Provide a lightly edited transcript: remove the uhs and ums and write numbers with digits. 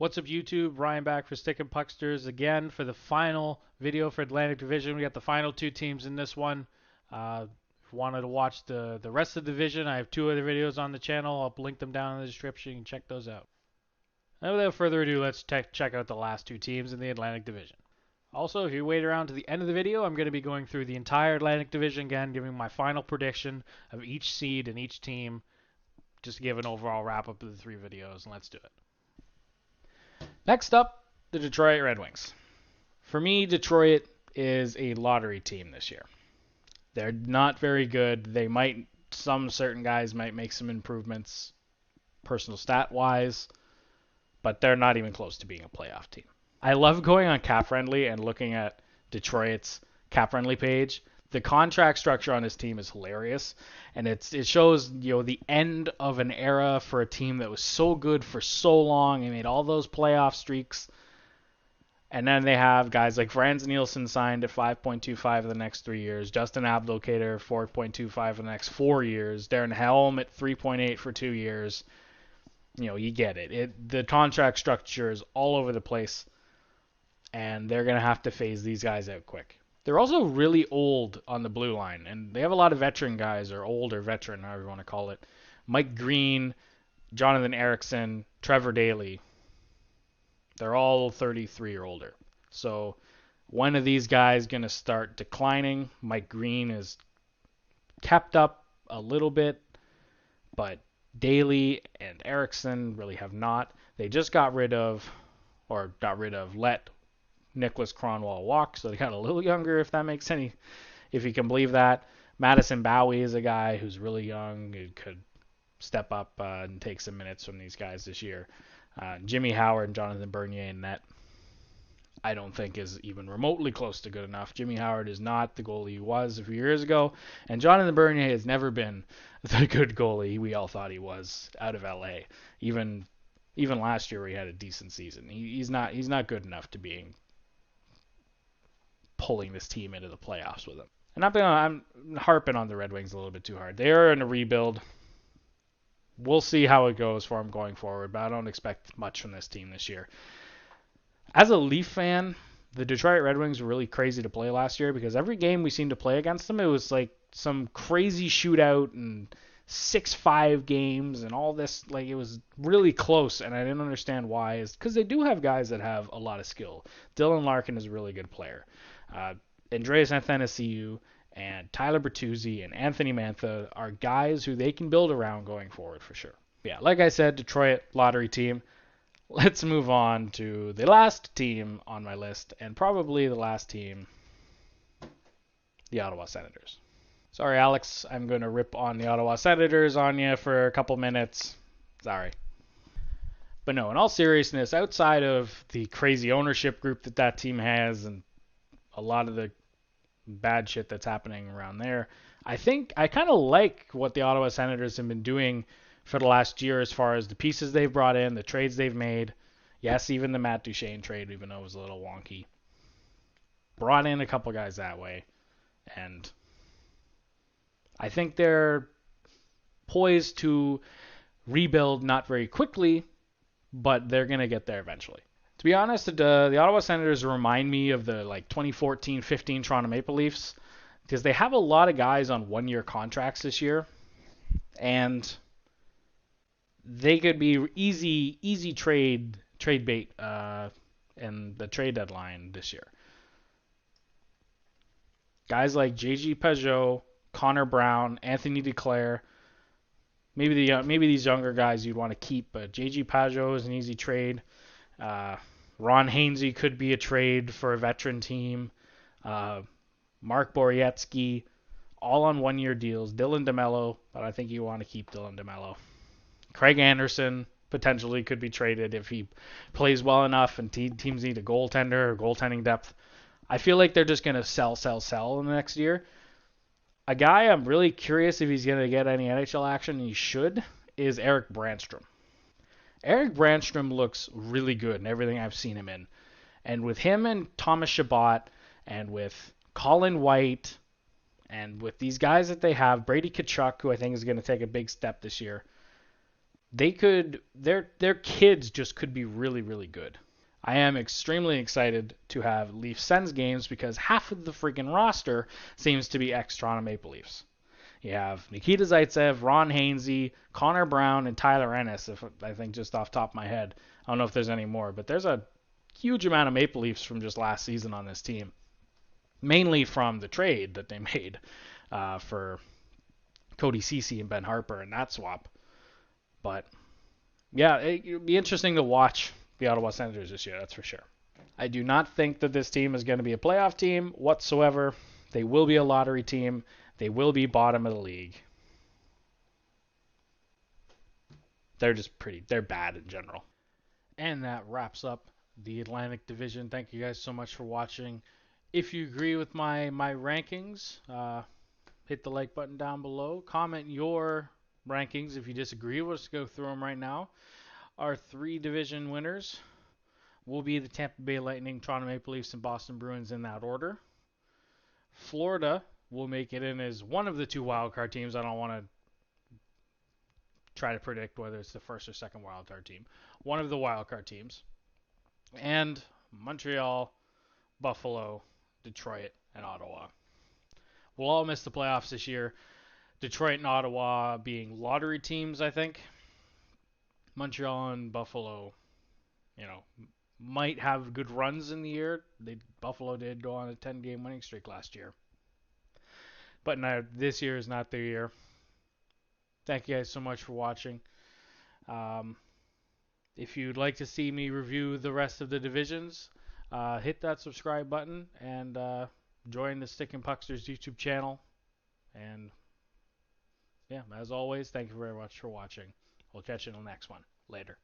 What's up, YouTube? Ryan back for Stickin' Pucksters again for the final video for Atlantic Division. We got the final two teams in this one. If you wanted to watch the rest of the division, I have two other videos on the channel. I'll link them down in the description. You can check those out. And without further ado, let's check out the last two teams in the Atlantic Division. Also, if you wait around to the end of the video, I'm going to be going through the entire Atlantic Division again, giving my final prediction of each seed and each team, just to give an overall wrap-up of the three videos, and let's do it. Next up, the Detroit Red Wings. For me, Detroit is a lottery team this year. They're not very good. Some certain guys might make some improvements personal stat wise, but they're not even close to being a playoff team. I love going on Cap Friendly and looking at Detroit's Cap Friendly page. The contract structure on this team is hilarious, and it shows the end of an era for a team that was so good for so long and made all those playoff streaks. And then they have guys like Franz Nielsen signed at 5.25 for the next 3 years, Justin Abdelkader 4.25 for the next 4 years, Darren Helm at 3.8 for 2 years. You get it. The contract structure is all over the place, and they're going to have to phase these guys out quick. They're also really old on the blue line, and they have a lot of veteran guys, or old or veteran, however you want to call it. Mike Green, Jonathan Ericsson, Trevor Daley. They're all 33 or older. So one of these guys is going to start declining. Mike Green is kept up a little bit, but Daley and Ericsson really have not. They just let Nicholas Cronwall walk, so they got a little younger, if you can believe that. Madison Bowie is a guy who's really young, who could step up and take some minutes from these guys this year. Jimmy Howard and Jonathan Bernier in net, I don't think is even remotely close to good enough. Jimmy Howard is not the goalie he was a few years ago, and Jonathan Bernier has never been the good goalie we all thought he was out of LA. Even last year, where he had a decent season, he's not good enough to be pulling this team into the playoffs with him. And I'm harping on the Red Wings a little bit too hard. They are in a rebuild. We'll see how it goes for them going forward, but I don't expect much from this team this year. As a Leaf fan, the Detroit Red Wings were really crazy to play last year because every game we seemed to play against them, it was like some crazy shootout and 6-5 games and all this. Like, it was really close, and I didn't understand why. It's because they do have guys that have a lot of skill. Dylan Larkin is a really good player. Andreas Athanasiou and Tyler Bertuzzi and Anthony Mantha are guys who they can build around going forward for sure. Yeah, like I said, Detroit lottery team. Let's move on to the last team on my list, and probably the last team, the Ottawa Senators. Sorry, Alex, I'm going to rip on the Ottawa Senators on you for a couple minutes. Sorry. But no, in all seriousness, outside of the crazy ownership group that team has and a lot of the bad shit that's happening around there, I think I kind of like what the Ottawa Senators have been doing for the last year as far as the pieces they've brought in, the trades they've made. Yes, even the Matt Duchene trade, even though it was a little wonky. Brought in a couple guys that way, and I think they're poised to rebuild not very quickly, but they're going to get there eventually. To be honest, the Ottawa Senators remind me of the 2014-15 Toronto Maple Leafs because they have a lot of guys on one-year contracts this year, and they could be easy trade bait in the trade deadline this year. Guys like J.G. Pajot, Connor Brown, Anthony Duclair, maybe these younger guys you'd want to keep, but J.G. Pajot is an easy trade. Ron Hainsey could be a trade for a veteran team. Mark Borowiecki, all on one-year deals. Dylan DeMello, but I think you want to keep Dylan DeMello. Craig Anderson potentially could be traded if he plays well enough and teams need a goaltender or goaltending depth. I feel like they're just going to sell in the next year. A guy I'm really curious if he's going to get any NHL action, and he should, is Eric Brandstrom. Eric Brandstrom looks really good in everything I've seen him in. And with him and Thomas Chabot and with Colin White and with these guys that they have, Brady Tkachuk, who I think is going to take a big step this year, their kids just could be really, really good. I am extremely excited to have Leafs Sens games because half of the freaking roster seems to be ex-Toronto Maple Leafs. You have Nikita Zaitsev, Ron Hainsey, Connor Brown, and Tyler Ennis, if I think just off the top of my head. I don't know if there's any more, but there's a huge amount of Maple Leafs from just last season on this team. Mainly from the trade that they made for Cody Ceci and Ben Harper and that swap. But yeah, it would be interesting to watch the Ottawa Senators this year, that's for sure. I do not think that this team is going to be a playoff team whatsoever. They will be a lottery team. They will be bottom of the league. They're bad in general. And that wraps up the Atlantic Division. Thank you guys so much for watching. If you agree with my rankings, hit the like button down below. Comment your rankings. If you disagree, we'll just go through them right now. Our 3 division winners will be the Tampa Bay Lightning, Toronto Maple Leafs, and Boston Bruins in that order. Florida will make it in as one of the 2 wildcard teams. I don't want to try to predict whether it's the first or second wildcard team. One of the wildcard teams. And Montreal, Buffalo, Detroit, and Ottawa. We'll all miss the playoffs this year. Detroit and Ottawa being lottery teams, I think. Montreal and Buffalo, might have good runs in the year. Buffalo did go on a 10-game winning streak last year. But no, this year is not their year. Thank you guys so much for watching. If you'd like to see me review the rest of the divisions, hit that subscribe button and join the Stickin' Pucksters YouTube channel. And yeah, as always, thank you very much for watching. We'll catch you in the next one. Later.